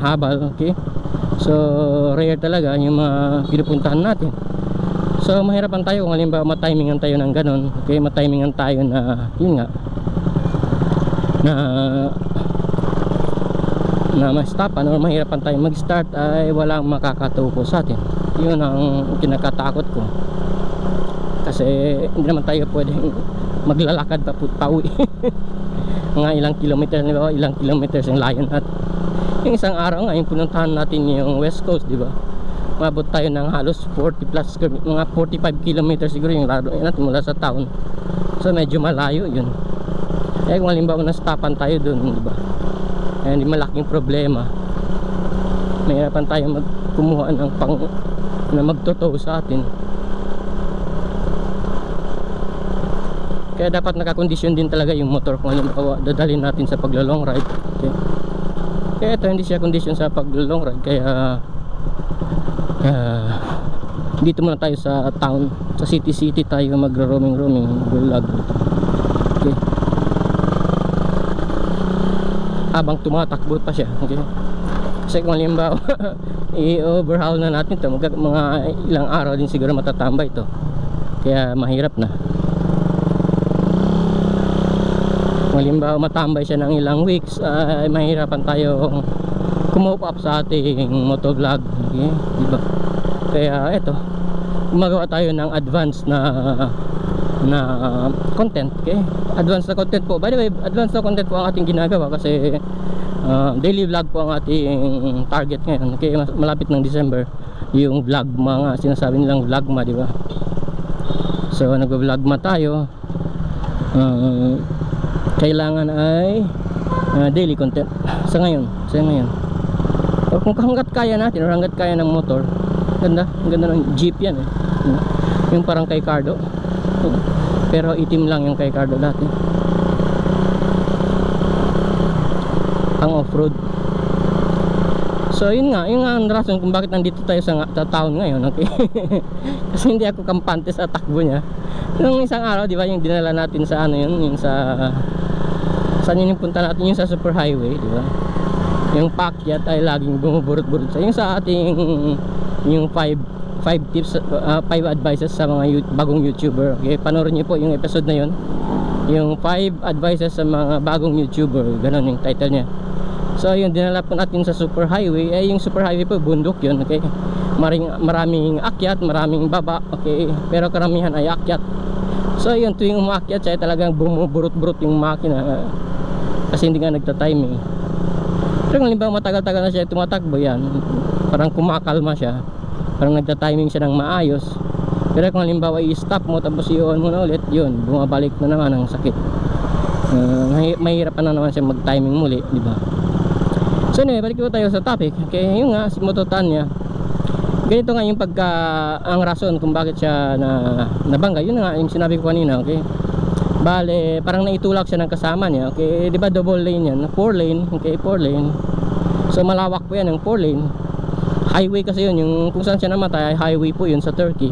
habal, okay? So rare talaga yung mga pinupuntahan natin. So mahirapan tayo kung halimbawa matimingan tayo ng ganun, okay? Matimingan tayo na yun nga na ma-stopan or mahirapan tayo mag-start, ay walang makakatuko sa atin. Yun ang kinakatakot ko, kasi hindi naman tayo pwedeng maglalakad pauwi. Mga ilang kilometers, di ba? Ilang kilometers yung layo natin. Yung isang araw nga yung pinuntahan natin yung West Coast, di ba? Mabot tayo ng halos 40 plus, mga 45 kilometers siguro yung laro natin mula sa town. So medyo malayo yun. Kaya kung halimbawa na-stopan tayo dun, di ba? Kaya hindi malaking problema. Mahirapan tayo kumuha ng pang na magtotoo sa atin. Kaya dapat nakakondisyon din talaga yung motor kung halimbawa dadalhin natin sa paglo-long ride, okay? Kaya ito hindi siya kondisyon sa paglo-long ride, kaya dito muna tayo sa town, sa city tayo magro-roaming vlog, okay? Habang tumatakbo pa siya, okay? Kasi kung halimbawa i-overhaul na natin ito, mga ilang araw din siguro matatambay ito, kaya mahirap na. Kung halimbawa matambay siya ng ilang weeks, ay mahirapan tayo kumop up sa ating motovlog, okay? Diba? Kaya eto, gumagawa tayo ng advance na content, okay? Advance na content po. By the way, advance na content po ang ating ginagawa kasi daily vlog po ang ating target ngayon, okay? Malapit ng December yung vlogma nga, sinasabi nilang vlogma, di ba? So nagvo-vlogma tayo. Kailangan ay daily content sa ngayon. O kung hanggat kaya natin, or hanggat kaya ng motor, ganda ng jeep yan, eh. Yung parang kay Cardo, pero itim lang yung kay Cardo dati, ang off-road. So yun nga ang rason kung bakit nandito tayo sa town ngayon, okay? Kasi hindi ako kampante sa takbo niya. Nung isang araw, di ba, yung dinala natin sa ano yun, yung saan yun yung punta natin, yung sa super highway, di ba? Yung paakyat ay laging bumuburot-burot sa yung sa ating yung 5 tips, 5 advices sa mga bagong YouTuber, okay? Panoorin niyo po yung episode na yun, yung 5 advices sa mga bagong YouTuber, ganun yung title niya. So yung dinala po natin sa super highway, ay yung super highway po bundok yun, okay? Maraming akyat, maraming baba, okay? Pero karamihan ay akyat. So yun, tuwing umakyat siya talagang bumuburot-burot yung makina, kasi hindi nga nagta-timing. Pero kung halimbawa matagal-tagal na siya tumatakbo, yan, parang kumakalma siya, parang nagta-timing siya ng maayos. Pero kung halimbawa i-stop mo tapos i-on mo na ulit, yun, bumabalik na naman ang sakit. Mahirapan na naman siya mag-timing muli, di ba? So anyway, balik ko tayo sa topic, okay? Yung nga, si Moto Tanya, ganito nga yung ang rason kung bakit siya nabangga. Yun nga yung sinabi ko kanina, okay? Bale, parang naitulak siya ng kasama niya, okay? Di ba double lane yan, 4 lane, okay? 4 lane. So malawak po yan ng 4 lane. Highway kasi yun, yung kung saan siya namatay, highway po yun sa Turkey.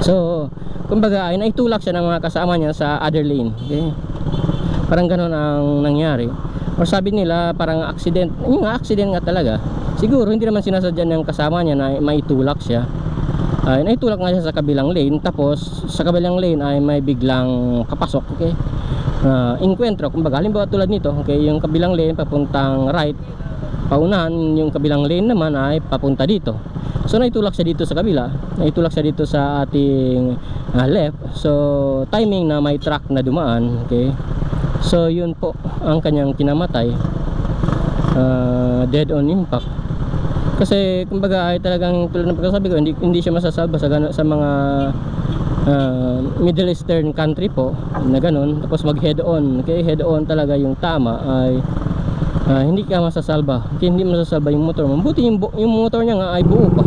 So kumbaga ay naitulak siya ng mga kasama niya sa other lane, okay? Parang ganun ang nangyari. Or sabi nila parang accident. Yung nga, accident nga talaga. Siguro hindi naman sinasadya ng kasama niya na maitulak siya. Naitulak nga siya sa kabilang lane, tapos sa kabilang lane ay may biglang kapasok, okay? Inkwentro, kumbaga halimbawa tulad nito, okay? Yung kabilang lane papuntang right, paunahan, yung kabilang lane naman ay papunta dito. So naitulak siya dito sa kabila, naitulak siya dito sa ating left. So timing na may truck na dumaan, okay? So yun po ang kanyang kinamatay, dead on impact. Kasi kumbaga ay talagang tulad ng pagkasabi ko, hindi siya masasalba sa mga Middle Eastern country po na ganun. Tapos mag head on, okay? Head on talaga yung tama, ay hindi ka masasalba, okay? Hindi masasalba yung motor mo. Buti yung motor niya nga ay buo pa.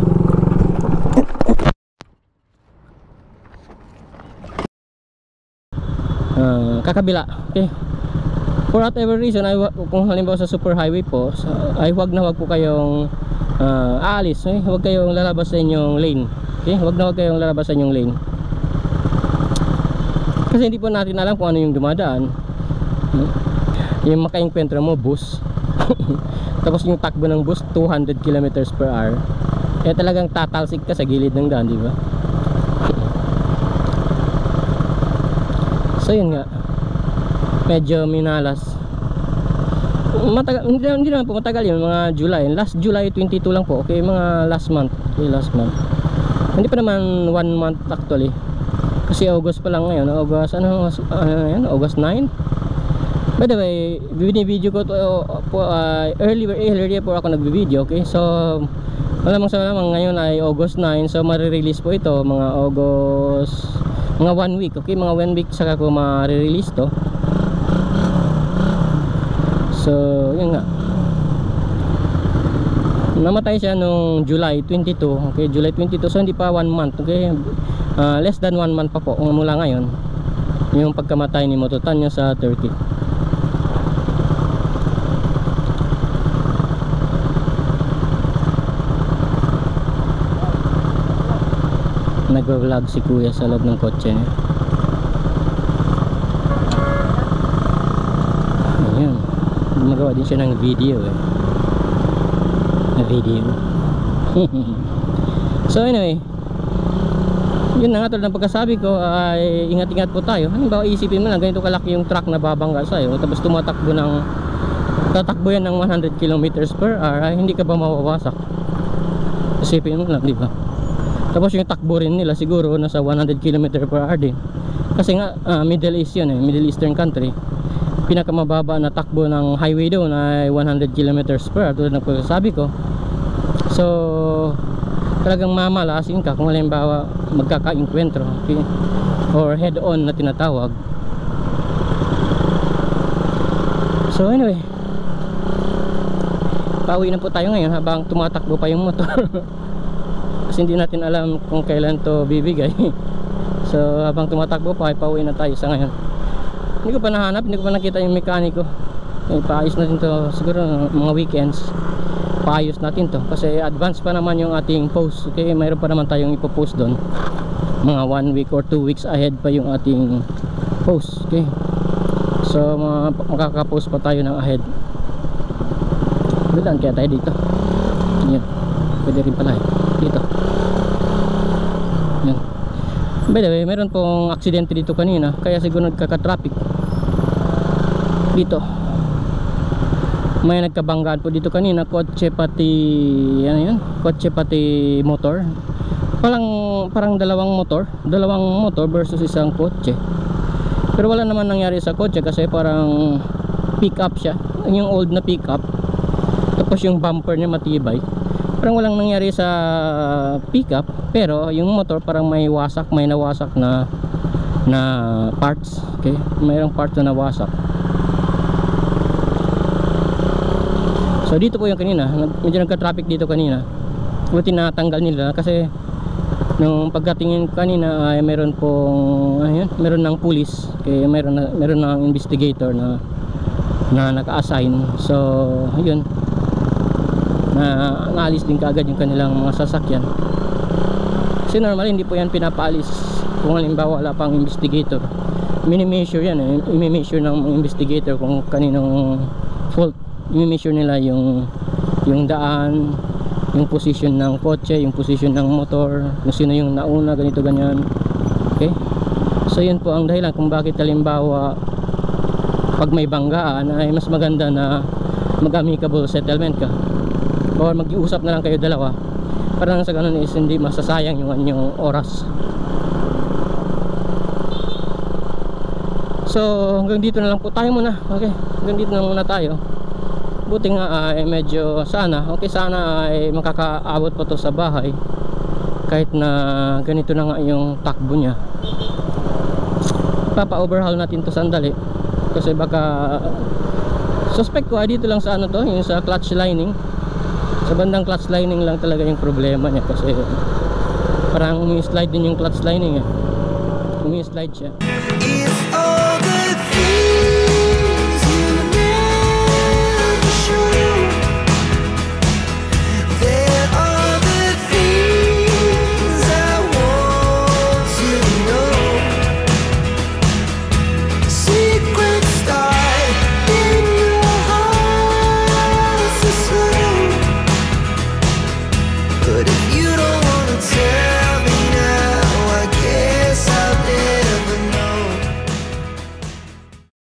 Kakabila, okay? For whatever reason, kung halimbawa sa super highway po, ay wag po kayong aalis, okay? Huwag kayong lalabas sa inyong lane, okay? Huwag kayong lalabas sa inyong lane, kasi hindi po natin alam kung ano yung dumadaan. Yung makainkwentro mo, bus, Tapos yung takbo ng bus 200 kilometers per hour. Kaya talagang tatalsik ka sa gilid ng daan, di ba? So yun nga, medyo minalas. Matagal, hindi naman po matagal yun, mga July, last July 22 lang po. Okay, mga last month. Okay, last month. Hindi pa naman 1 month actually. Kasi August pa lang ngayon. August, August 9. By the way, binibideo ko to po, earlier po ako nagbi-video, okay? So malamang sa malamang ngayon ay August 9, so marirelease po ito mga August, mga 1 week, okay? Mga 1 week saka ko marirelease to. So yun nga, namatay siya nung July 22, okay? July 22, so hindi pa 1 month, okay? Less than 1 month pa po mula ngayon yung pagkamatay ni Moto Tanya sa Turkey. Nag-vlog si kuya sa loob ng kotse niya. Ayun, gumagawa din siya ng video na video. So anyway, yun na nga, tulad ng pagkasabi ko ay ingat-ingat po tayo. Halimbawa isipin mo na ganito kalaki yung truck na babangga sa'yo, tapos tatakbo yan ng 100 kilometers per hour, ay hindi ka ba mawawasak? Isipin mo lang, di ba? Tapos yung takbo rin nila siguro nasa 100 km per hour din. Kasi nga Middle East yun, Middle Eastern country. Pinakamababa na takbo ng highway doon ay 100 km per hour, tulad ng pagkasabi ko. So talagang mamalasin ka kung halimbawa magkaka-enkwentro, okay? Or head on na tinatawag. So anyway, pauwi na po tayo ngayon habang tumatakbo pa yung motor. Kasi hindi natin alam kung kailan to bibigay. So habang tumatakbo pa ay pauwi na tayo sa ngayon. Hindi ko pa nahanap, hindi ko pa nakita yung mekaniko. Paayos natin to siguro mga weekends. Paayos natin to kasi advance pa naman yung ating post, okay? Mayroon pa naman tayong ipopost doon, mga 1 week or 2 weeks ahead pa yung ating post, okay? So makaka-post pa tayo ng ahead. Bilang kaya tayo dito. Yan, pwede rin pala dito. Yan. By the way, meron pong aksidente dito kanina, kaya siguro nagkaka-traffic dito. May nagkabanggaan po dito kanina, kotse pati ano yun, kotse pati motor. Parang dalawang motor versus isang kotse. Pero wala naman nangyari sa kotse kasi parang pick up siya, yung old na pick up. Tapos yung bumper niya matibay. Parang walang nangyari sa pick up, pero yung motor parang may nawasak na parts, okay? Mayroong parts na nawasak. So dito po yung kanina, medyo nagka-traffic dito kanina. Buti natanggal nila kasi nung pagkatingin kanina ay meron pong meron ng police, okay? meron ng investigator na naka-assign. So yun, naalis din kaagad yung kanilang mga sasakyan. Kasi normally hindi po yan pinapaalis kung halimbawa wala pang investigator. Mini-measure yan, i-measure ng investigator kung kaninong fault. I-measure nila yung daan, yung position ng kotse, yung position ng motor, kung sino yung nauna, ganito ganyan. Okay? So yun po ang dahilan kung bakit halimbawa pag may banggaan ay mas maganda na mag-amicable settlement ka, or mag-iusap na lang kayo dalawa, para nang sa ganun is hindi masasayang yung anyong oras. So hanggang dito na lang po tayo muna, okay? Hanggang dito na muna tayo. Buti nga ay medyo sana ay makakaabot pa to sa bahay kahit na ganito na nga yung takbo niya. Papa-overhaul natin to sandali kasi baka suspect ko dito lang sa yung sa clutch lining. Sa bandang clutch lining lang talaga yung problema niya kasi parang umi-slide din yung clutch lining umi-slide siya. But if you